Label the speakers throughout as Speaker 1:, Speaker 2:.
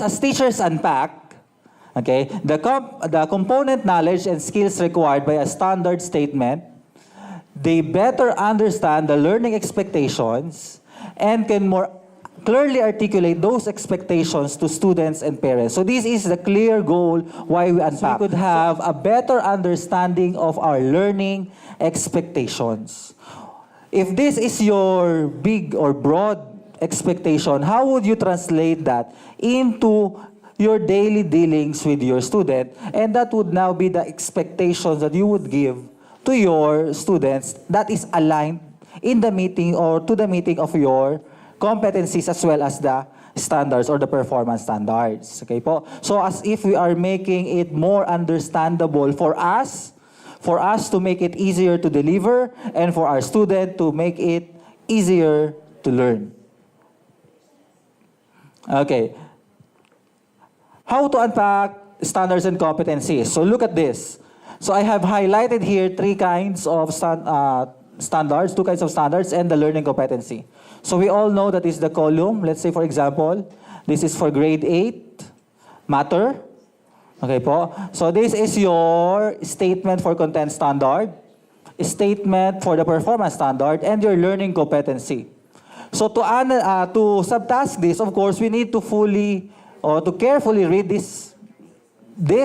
Speaker 1: As teachers unpack, okay, the component knowledge and skills required by a standard statement, they better understand the learning expectations and can more clearly articulate those expectations to students and parents. So this is the clear goal why we unpack. So we could have a better understanding of our learning expectations. If this is your big or broad expectation, how would you translate that into your daily dealings with your student? And that would now be the expectations that you would give to your students that is aligned in the meeting or to the meeting of your competencies as well as the standards or the performance standards. Okay po? So as if we are making it more understandable for us to make it easier to deliver, and for our student to make it easier to learn. Okay. How to unpack standards and competencies? So look at this. So I have highlighted here three kinds of standards, two kinds of standards, and the learning competency. So we all know that is the column. Let's say, for example, this is for grade 8, matter. Okay po. So this is your statement for content standard, statement for the performance standard, and your learning competency. So to subtask this, of course, we need to fully or to carefully read these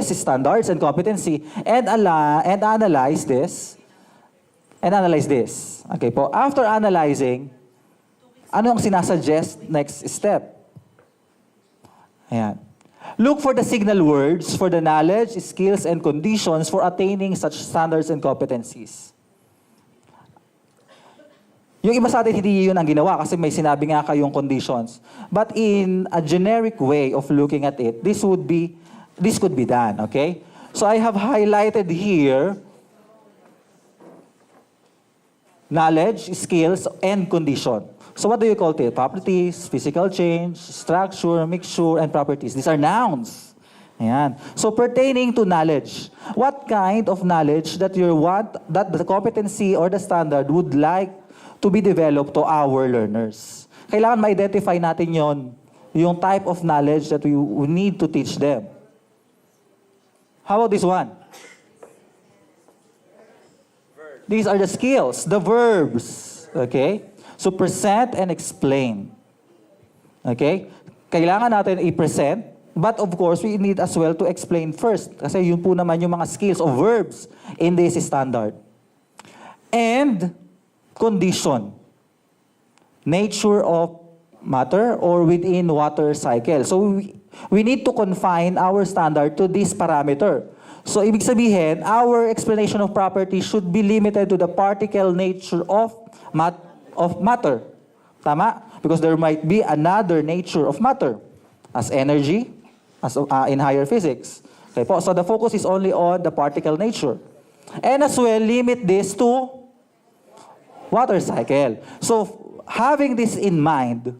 Speaker 1: standards and competency and analyze this. Okay po. After analyzing, ano ang sinasuggest next step? Ayan. Look for the signal words for the knowledge, skills, and conditions for attaining such standards and competencies. Yung iba sa atin, hindi yun ang ginawa kasi may sinabi nga kayong conditions. But in a generic way of looking at it, this could be done, okay? So I have highlighted here knowledge, skills, and condition. So what do you call it? Properties, physical change, structure, mixture, and properties. These are nouns. Ayan. So pertaining to knowledge, what kind of knowledge that that the competency or the standard would like to be developed to our learners? Kailangan ma-identify natin yung type of knowledge that we need to teach them. How about this one? These are the skills, the verbs. Okay? So present and explain. Okay? Kailangan natin i-present, but of course, we need as well to explain first. Kasi yun po naman yung mga skills or verbs in this standard. And condition. Nature of matter or within water cycle. So we need to confine our standard to this parameter. So ibig sabihin, our explanation of property should be limited to the particle nature of matter. Tama? Because there might be another nature of matter as energy, as in higher physics. Okay po? So the focus is only on the particle nature. And as well, limit this to water cycle. So having this in mind,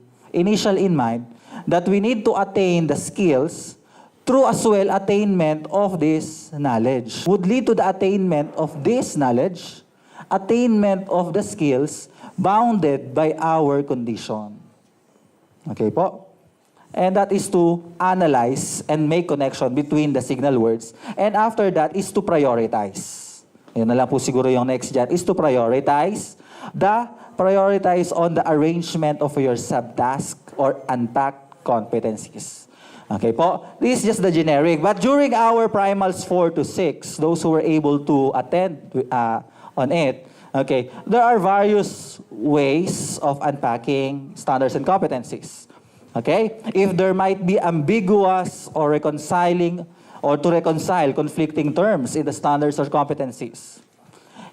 Speaker 1: that we need to attain the skills through as well attainment of this knowledge. Would lead to the attainment of this knowledge, attainment of the skills, bounded by our condition. Okay po? And that is to analyze and make connection between the signal words. And after that is to prioritize. Yun na lang po siguro yung next dyan, is to prioritize on the arrangement of your subtask or unpacked competencies. Okay po? This is just the generic. But during our primals 4 to 6, those who were able to attend on it, okay, there are various ways of unpacking standards and competencies. Okay? If there might be ambiguous or reconciling or to reconcile conflicting terms in the standards or competencies.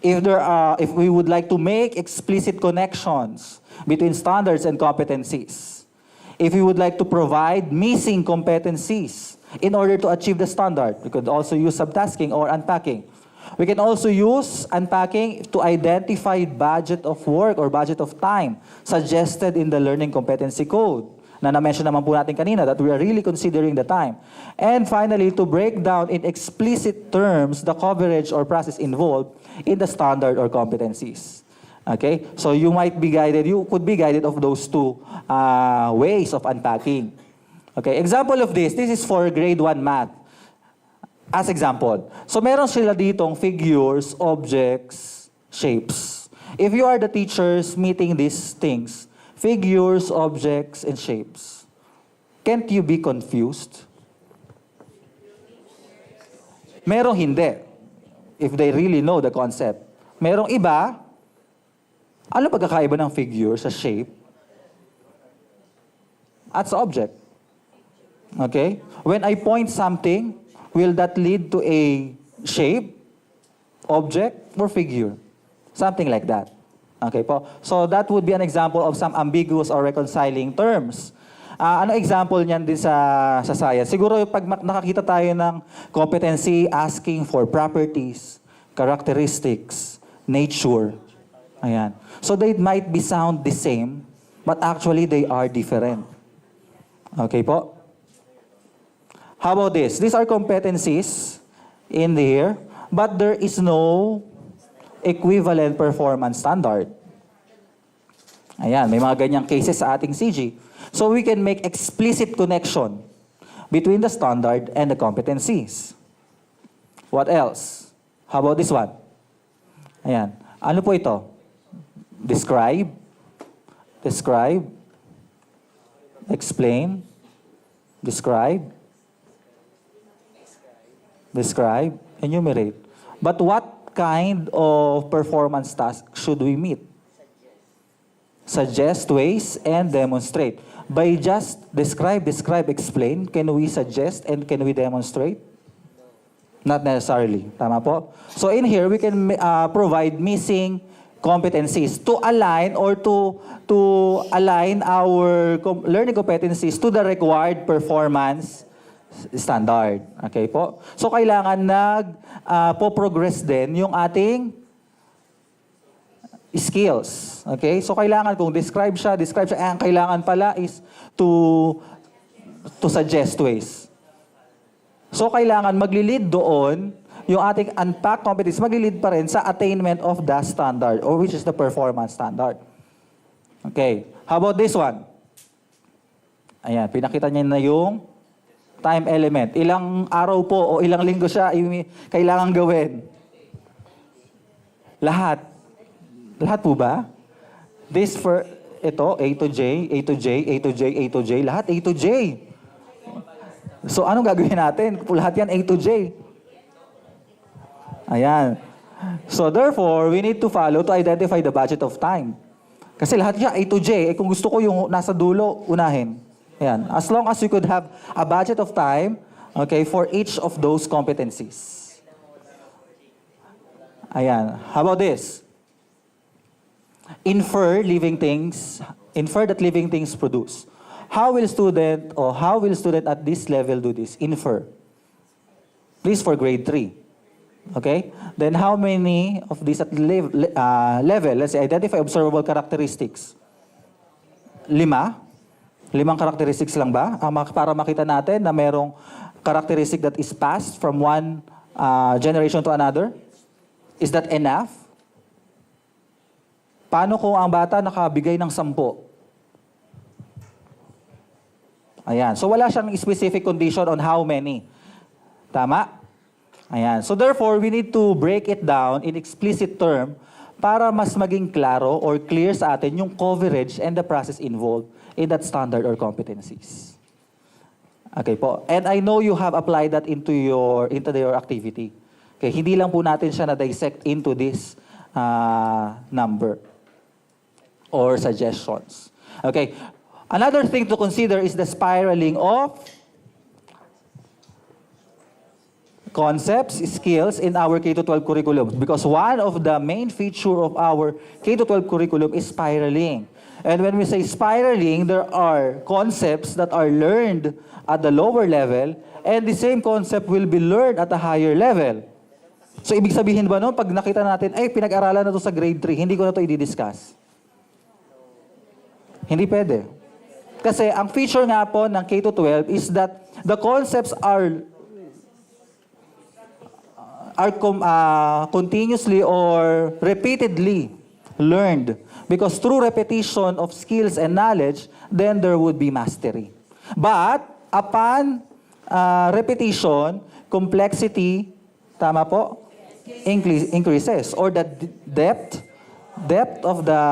Speaker 1: If we would like to make explicit connections between standards and competencies. If we would like to provide missing competencies in order to achieve the standard, we could also use subtasking or unpacking. We can also use unpacking to identify budget of work or budget of time suggested in the learning competency code. Na na-mention naman po natin kanina that we are really considering the time. And finally, to break down in explicit terms the coverage or process involved in the standard or competencies. Okay? So you could be guided of those two ways of unpacking. Okay, example of this is for grade 1 math. As example. So meron sila ditong figures, objects, shapes. If you are the teachers meeting these things, figures, objects, and shapes, can't you be confused? Merong hindi. If they really know the concept. Merong iba, ano pagkakaiba ng figure sa shape at sa object? Okay? When I point something, will that lead to a shape, object, or figure? Something like that. Okay po? So that would be an example of some ambiguous or reconciling terms. Ano example niyan din sa science? Siguro pag nakakita tayo ng competency asking for properties, characteristics, nature. Ayan. So they might be sound the same, but actually they are different. Okay po? How about this? These are competencies in here, but there is no equivalent performance standard. Ayan, may mga ganyang cases sa ating CG. So we can make explicit connection between the standard and the competencies. What else? How about this one? Ayan. Ano po ito? Describe, describe, explain, describe, describe, enumerate. But what kind of performance task should we meet? Suggest ways and demonstrate. By just describe, explain, can we suggest and can we demonstrate? Not necessarily. Tama po? So in here, we can provide missing competencies to align or to align our learning competencies to the required performance standard. Okay po? So kailangan po-progress din yung ating skills. Okay? So kailangan kung describe siya, ang kailangan pala is to suggest ways. So kailangan maglilid doon yung ating unpack competence, maglilid pa rin sa attainment of the standard or which is the performance standard. Okay. How about this one? Ayan, pinakita niya na yung time element. Ilang araw po o ilang linggo siya kailangan gawin? Lahat. Lahat po ba? This for, ito, A to J, A to J, A to J, A to J, lahat A to J. So, anong gagawin natin? Lahat yan A to J. Ayan. So, therefore, we need to follow to identify the budget of time. Kasi lahat siya A to J. Kung gusto ko yung nasa dulo, unahin. Ayan. As long as you could have a budget of time, okay, for each of those competencies. Ayan. How about this? Infer that living things produce. How will student at this level do this? Infer. Please for grade 3. Okay? Then how many of these at level, let's say, identify observable characteristics? 5? 5 characteristics lang ba? Para makita natin na merong characteristic that is passed from one generation to another? Is that enough? Paano kung ang bata nakabigay ng 10? Ayan. So wala siyang specific condition on how many. Tama? Ayan. So therefore, we need to break it down in explicit term para mas maging klaro or clear sa atin yung coverage and the process involved in that standard or competencies. Okay po. And I know you have applied that into your activity. Okay, hindi lang po natin siya na-dissect into this number or suggestions. Okay. Another thing to consider is the spiraling of concepts, skills in our K-12 curriculum. Because one of the main feature of our K-12 curriculum is spiraling. And when we say spiraling, there are concepts that are learned at the lower level and the same concept will be learned at a higher level. So, ibig sabihin ba no, pag nakita natin, ay, pinag-aralan na to sa grade 3, hindi ko na to i-discuss. Hindi pwede. Kasi ang feature nga po ng K-12 is that the concepts are continuously or repeatedly learned. Because through repetition of skills and knowledge, then there would be mastery. But Upon repetition, complexity, tama po, increases. Or the depth of the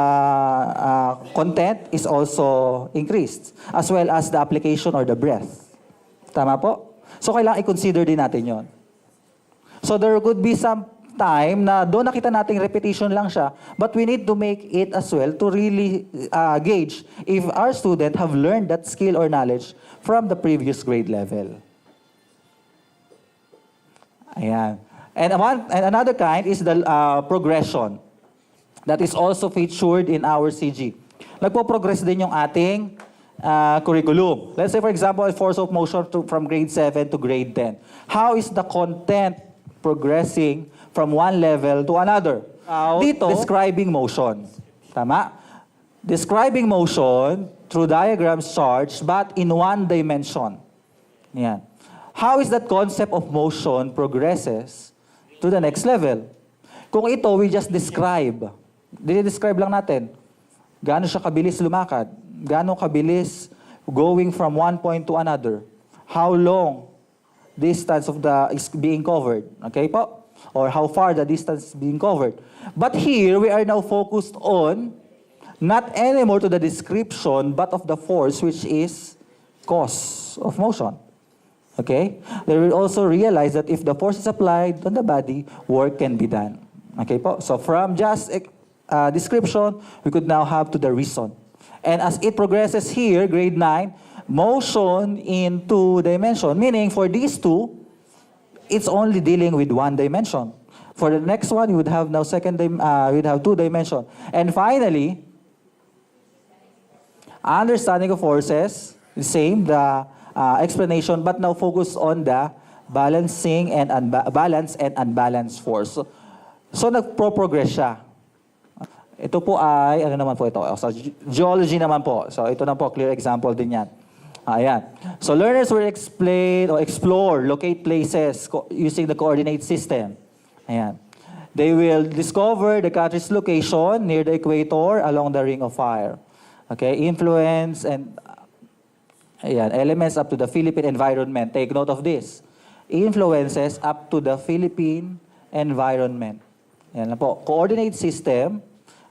Speaker 1: content is also increased, as well as the application or the breadth. Tama po? So, kailangan i-consider din natin yon. So, there could be some time na doon nakita nating repetition lang siya, but we need to make it as well to really gauge if our student have learned that skill or knowledge from the previous grade level. Ayan. And another kind is the progression that is also featured in our CG. Nagpo-progress din yung ating curriculum. Let's say, for example, force of motion from grade 7 to grade 10. How is the content progressing from one level to another? Dito, describing motion. Tama? Describing motion through diagrams, charts, but in one dimension. Yan. How is that concept of motion progresses to the next level? Kung ito, we just describe. Describe lang natin. Gaano siya kabilis lumakad? Gaano kabilis going from one point to another? How long distance of the is being covered? Okay po? Or how far the distance is being covered. But here, we are now focused on not anymore to the description, but of the force, which is cause of motion. Okay? They will also realize that if the force is applied on the body, work can be done. Okay po? So from just description, we could now have to the reason. And as it progresses here, grade 9, motion in 2 dimension, meaning for these two, it's only dealing with 1 dimension. For the next one, you would have now we'd have 2 dimension. And finally, understanding of forces, the same, the explanation, but now focus on the balancing and balanced and unbalanced force. So nagpo-progress siya. Ito po ay, ano naman po ito? So, geology naman po. So ito na po, clear example din yan. Ayan. So learners will explain or explore, locate places using the coordinate system. Ayan. They will discover the country's location near the equator along the ring of fire. Okay, influence and ayan, elements up to the Philippine environment. Take note of this. Influences up to the Philippine environment. Ayan na po. Coordinate system,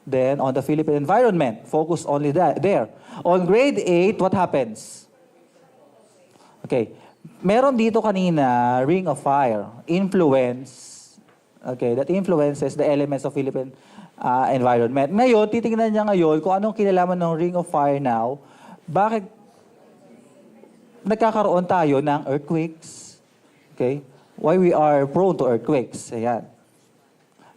Speaker 1: then on the Philippine environment. Focus only there. On grade 8, what happens? Okay. Meron dito kanina, ring of fire. Influence. Okay, that influences the elements of Philippine environment. Ngayon, titingnan niya ngayon kung anong kinalaman ng ring of fire now. Bakit nagkakaroon tayo ng earthquakes? Okay? Why we are prone to earthquakes? Ayan.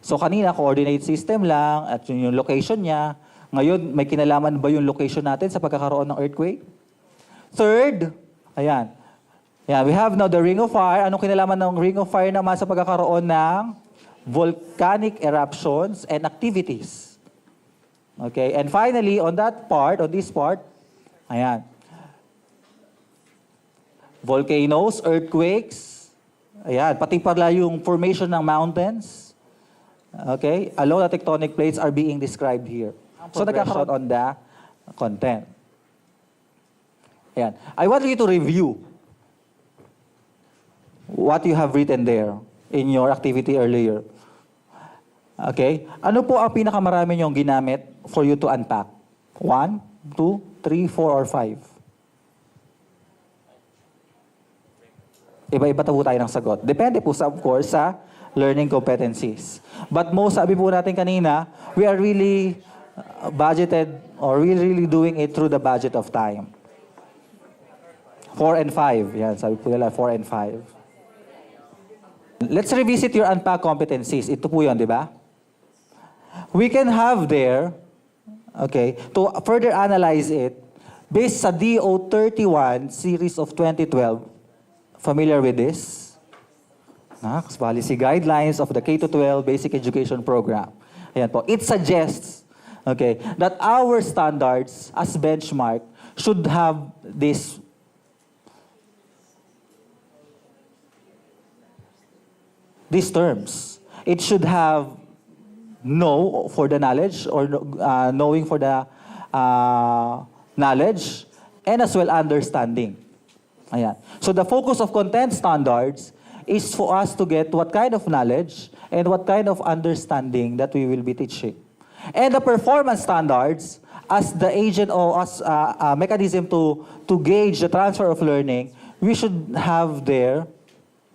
Speaker 1: So kanina, coordinate system lang at yung location niya. Ngayon, may kinalaman ba yung location natin sa pagkakaroon ng earthquake? Third, ayan. Yeah, we have now the ring of fire. Anong kinalaman ng ring of fire naman sa pagkakaroon ng volcanic eruptions and activities? Okay, and finally, on this part, ayan. Volcanoes, earthquakes, ayan, pati pala yung formation ng mountains. Okay, along the tectonic plates are being described here. So, nagkakaroon on the content. Ayan. I want you to review what you have written there in your activity earlier. Okay? Ano po ang pinakamarami niyong ginamit for you to unpack? 1, 2, 3, 4, or 5? Iba-iba po tayo ng sagot. Depende po of course, sa learning competencies. But most, sabi po natin kanina, we are really budgeted or we're really doing it through the budget of time. 4 and 5. Yan, sabi po nila, 4 and 5. Let's revisit your unpack competencies. Ito po yun, di ba? We can have there, okay, to further analyze it, based sa DO31 series of 2012. Familiar with this? Policy Guidelines of the K-12 Basic Education Program. Ayan po. It suggests, okay, that our standards as benchmark should have these terms. It should have know for the knowledge or knowing for the knowledge and as well understanding. Ayan. So the focus of content standards is for us to get what kind of knowledge and what kind of understanding that we will be teaching. And the performance standards, as the agent or as a mechanism to gauge the transfer of learning, we should have there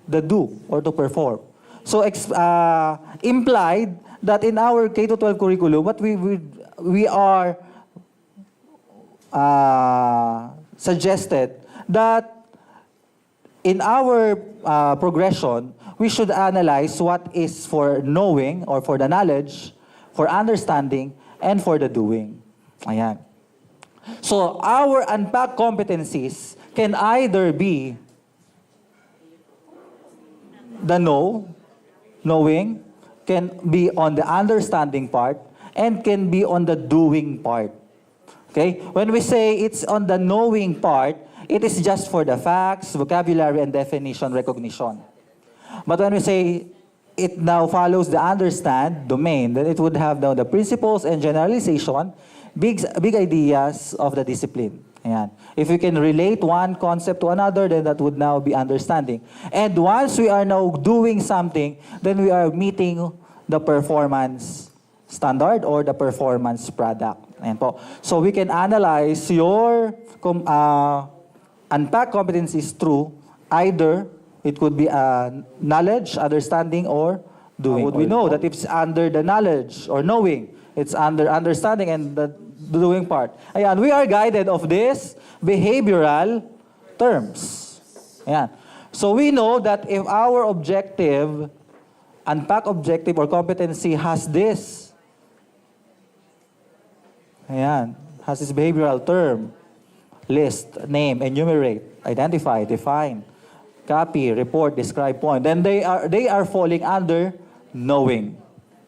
Speaker 1: the do or to perform. So implied that in our K-12 curriculum, what we are suggested that in our progression, we should analyze what is for knowing or for the knowledge, for understanding, and for the doing. Ayan. So our unpacked competencies can either be the knowing, can be on the understanding part, and can be on the doing part. Okay? When we say it's on the knowing part, it is just for the facts, vocabulary, and definition recognition. But when we say it now follows the understand domain, then it would have now the principles and generalization, big ideas of the discipline. Ayan. If we can relate one concept to another, then that would now be understanding. And once we are now doing something, then we are meeting the performance standard or the performance product. Ayan po. So we can analyze your unpacked competencies through either it could be knowledge, understanding, or doing. Would we know that if it's under the knowledge or knowing, it's under understanding and the doing part. Ayan, we are guided of this behavioral terms. Ayan. So we know that if our objective, unpack objective or competency has this, ayan, has this behavioral term, list, name, enumerate, identify, define, copy, report, describe, point, then they are falling under knowing.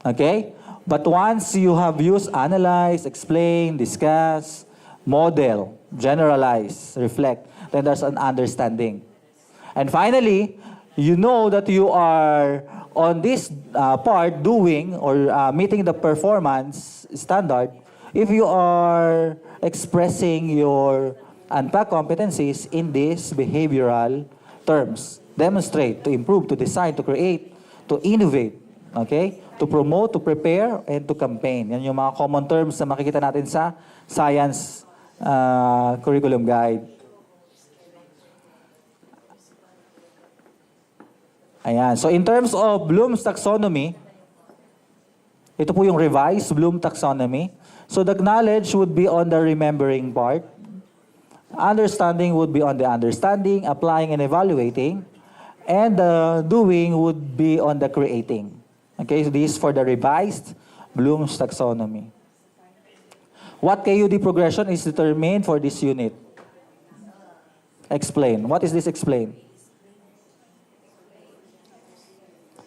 Speaker 1: Okay? But once you have used analyze, explain, discuss, model, generalize, reflect, then there's an understanding. And finally, you know that you are on this part doing or meeting the performance standard if you are expressing your unpacked competencies in these behavioral terms. Demonstrate, to improve, to design, to create, to innovate, okay? To promote, to prepare, and to campaign. Yan yung mga common terms na makikita natin sa Science Curriculum Guide. Ayan. So in terms of Bloom's Taxonomy, ito po yung revised Bloom Taxonomy. So the knowledge would be on the remembering part. Understanding would be on the understanding, applying and evaluating. And the doing would be on the creating. Okay, so this is for the revised Bloom's Taxonomy. What KUD progression is determined for this unit? Explain. What is this explain?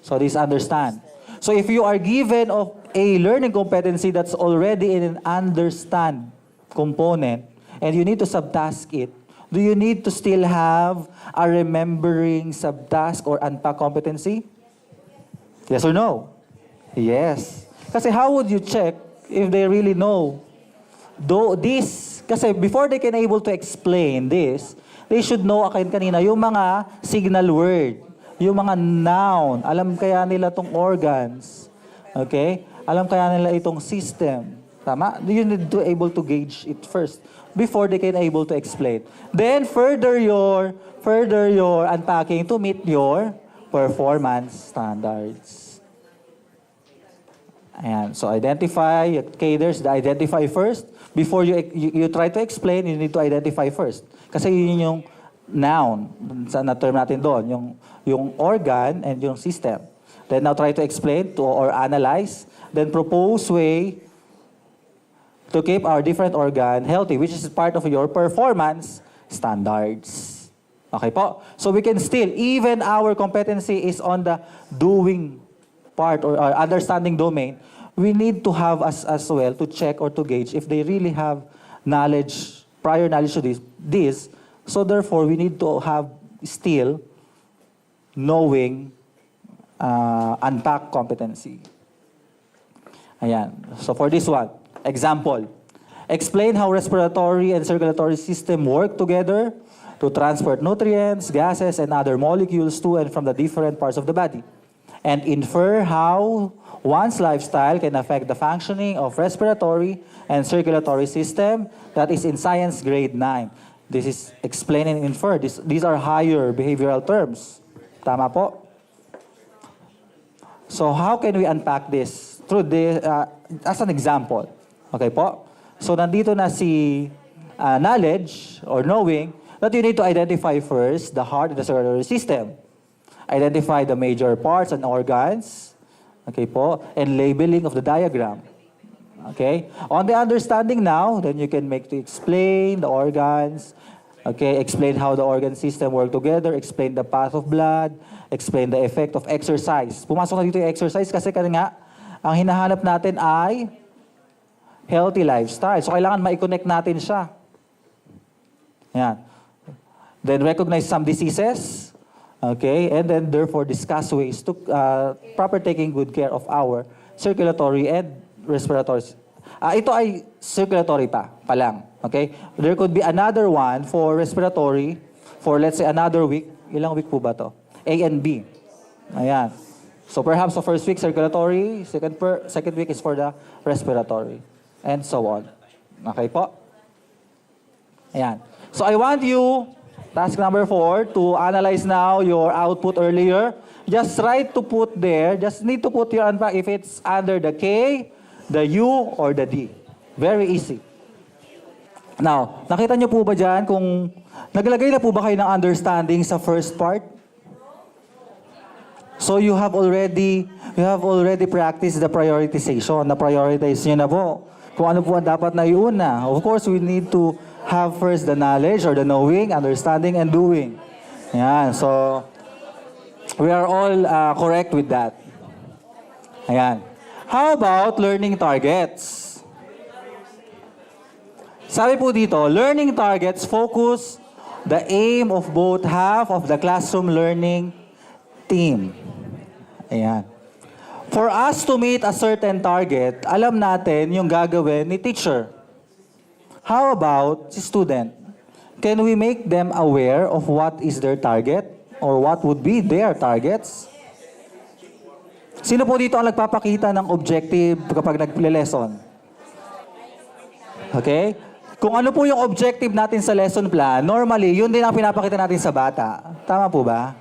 Speaker 1: So this understand. So if you are given of a learning competency that's already in an understand component, and you need to subtask it, do you need to still have a remembering subtask or unpack competency? Yes or no? Yes. Kasi how would you check if they really know? Though this, kasi before they can able to explain this, they should know kanina yung mga signal word, yung mga noun, alam kaya nila tong organs, okay? Alam kaya nila itong system. Tama? You need to able to gauge it first before they can able to explain. Then further your unpacking to meet your performance standards. Ayan. So identify, okay, there's the identify first. Before you try to explain, you need to identify first. Kasi yun yung noun, sa na-term natin doon, yung organ and yung system. Then now try to explain or analyze, then propose way to keep our different organ healthy, which is part of your performance standards. Okay po? So we can still, even our competency is on the doing part or understanding domain, we need to have as well to check or to gauge if they really have knowledge, prior knowledge to this. So therefore, we need to have still knowing unpack competency. Ayan. So for this one, example. Explain how respiratory and circulatory system work together to transport nutrients, gases, and other molecules to and from the different parts of the body, and infer how one's lifestyle can affect the functioning of respiratory and circulatory system. That is in science grade 9. This is explain and infer. These are higher behavioral terms. Tama po? So how can we unpack this? Through this, as an example. Okay po? So nandito na si knowledge or knowing that you need to identify first the heart and the circulatory system. Identify the major parts and organs. Okay po? And labeling of the diagram. Okay? On the understanding now, then you can make to explain the organs. Okay? Explain how the organ system work together. Explain the path of blood. Explain the effect of exercise. Pumasok na dito yung exercise kasi nga, ang hinahanap natin ay healthy lifestyle. So, kailangan ma-connect natin siya. Yan. Then, recognize some diseases. Okay? And then, therefore, discuss ways to proper taking good care of our circulatory and respiratory. Ito ay circulatory pa lang. Okay? There could be another one for respiratory for, let's say, another week. Ilang week po ba to? A and B. Ayan. So perhaps the first week circulatory, second week is for the respiratory, and so on. Okay po? Ayan. So I want you, task number 4, to analyze now your output earlier. Just try to put there, just need to put your unpack if it's under the K, the U, or the D. Very easy. Now, nakita niyo po ba dyan kung naglagay na po ba kayo ng understanding sa first part? So you have already practiced the prioritization. Na-prioritize nyo na po kung ano po ang dapat na iuna. Of course, we need to have first the knowledge or the knowing, understanding, and doing. Ayan. So, we are all correct with that. Ayan. How about learning targets? Sabi po dito, learning targets focus the aim of both half of the classroom learning team. Ayan. For us to meet a certain target, alam natin yung gagawin ni teacher. How about si student? Can we make them aware of what is their target or what would be their targets? Sino po dito ang nagpapakita ng objective kapag nagle-lesson? Okay? Kung ano po yung objective natin sa lesson plan, normally, yun din ang pinapakita natin sa bata. Tama po ba?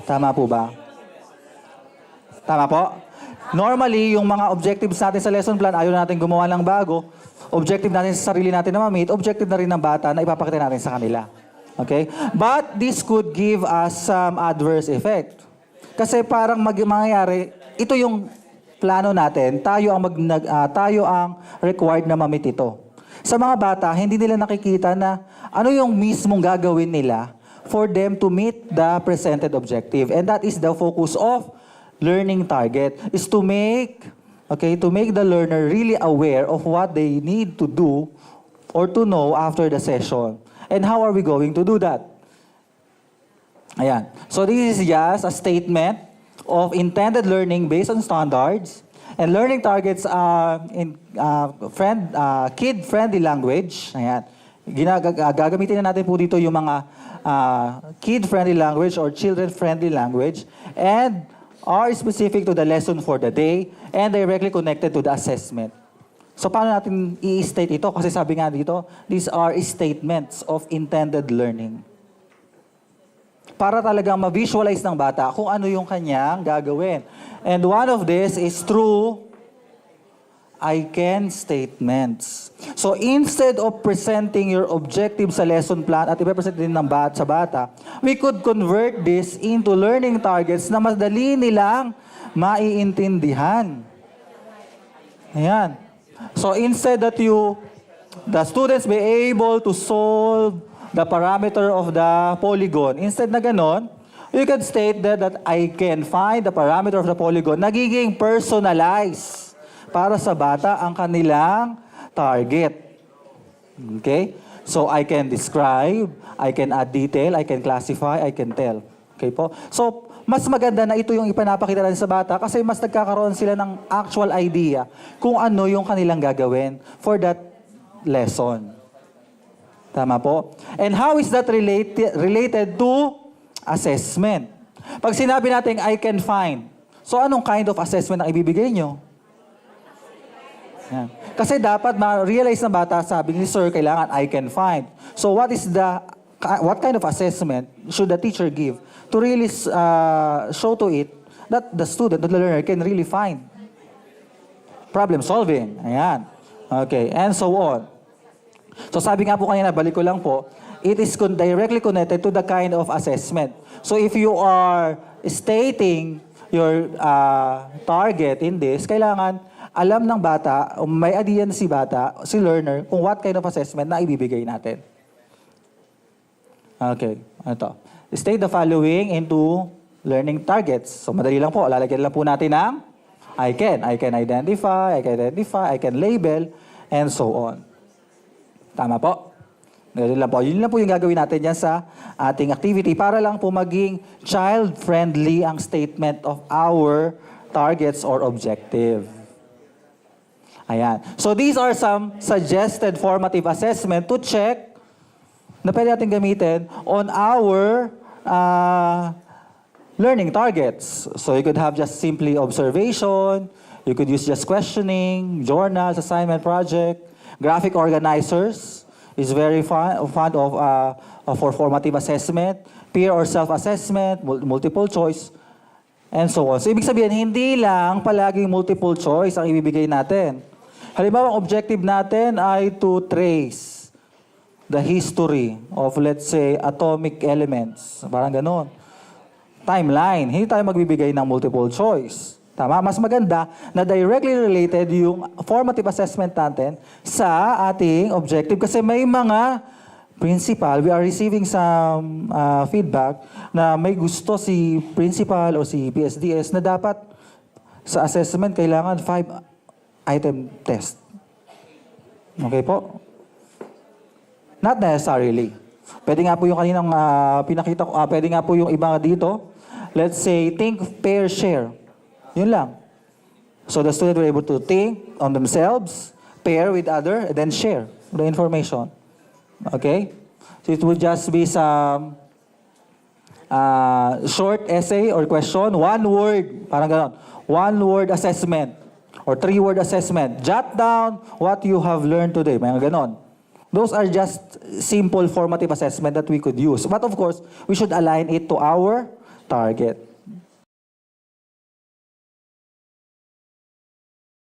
Speaker 1: Tama po ba? Tama po? Normally, yung mga objectives natin sa lesson plan, ayaw natin gumawa ng bago. Objective natin sa sarili natin na ma-meet, objective na rin ng bata na ipapakita natin sa kanila. Okay? But this could give us some adverse effect. Kasi parang mangyayari, ito yung plano natin, tayo ang required na ma-meet ito. Sa mga bata, hindi nila nakikita na ano yung mismong gagawin nila for them to meet the presented objective. And that is the focus of learning target, is to make the learner really aware of what they need to do or to know after the session. And how are we going to do that? Ayan. So this is just a statement of intended learning based on standards. And learning targets are in kid-friendly language. Ayan. Gagamitin na natin po dito yung mga kid-friendly language or children-friendly language, and are specific to the lesson for the day and directly connected to the assessment. So paano natin i-state ito? Kasi sabi nga dito, these are statements of intended learning. Para talagang ma-visualize ng bata kung ano yung kanyang gagawin. And one of this is through I can statements. So instead of presenting your objective sa lesson plan at ipapresent din sa bata, we could convert this into learning targets na madali nilang maiintindihan. Ayan. So instead that the students be able to solve the parameter of the polygon, instead na ganon, you can state that I can find the parameter of the polygon. Nagiging personalized para sa bata ang kanilang target. Okay? So I can describe, I can add detail, I can classify, I can tell. Okay po? So mas maganda na ito yung ipinapakita natin sa bata kasi mas nagkakaroon sila ng actual idea kung ano yung kanilang gagawin for that lesson. Tama po. And how is that related to assessment? Pag sinabi natin, I can find, so anong kind of assessment ang ibibigay nyo? Yan. Kasi dapat ma-realize ng bata, sabi ni Sir, kailangan I can find. So what kind of assessment should the teacher give to really show to it that the student, the learner can really find? Problem solving. Ayan. Okay, and so on. So sabi nga po kanina, balik ko lang po, it is directly connected to the kind of assessment. So if you are stating your target in this, kailangan alam ng bata, may idea na si learner, kung what kind of assessment na ibibigay natin. Okay, ito. State the following into learning targets. So madali lang po, lalagyan lang po natin ng I can identify, I can label, and so on. Tama po? Yun lang po yung gagawin natin yan sa ating activity para lang po maging child-friendly ang statement of our targets or objective. Ayan. So these are some suggested formative assessment to check na pwede natin gamitin on our learning targets. So you could have just simply observation, you could use just questioning, journals, assignment project, graphic organizers is very fond of for formative assessment, peer or self-assessment, multiple choice, and so on. So ibig sabihin, hindi lang palaging multiple choice ang ibibigay natin. Halimbawa, ang objective natin ay to trace the history of, let's say, atomic elements. Parang ganon. Timeline. Hindi tayo magbibigay ng multiple choice. Tama? Mas maganda na directly related yung formative assessment natin sa ating objective. Kasi may mga principal, we are receiving some feedback na may gusto si principal o si PSDS na dapat sa assessment kailangan 5-item test. Okay po? Not necessarily. Pwede nga po yung kaninang pinakita ko, pwede nga po yung iba dito. Let's say, think, pair, share. Yun lang. So the student will be able to think on themselves, pair with other, and then share the information. Okay? So it will just be some short essay or question, one word, parang ganon. One word assessment or 3-word assessment. Jot down what you have learned today. Mga ganon. Those are just simple formative assessment that we could use. But of course, we should align it to our target.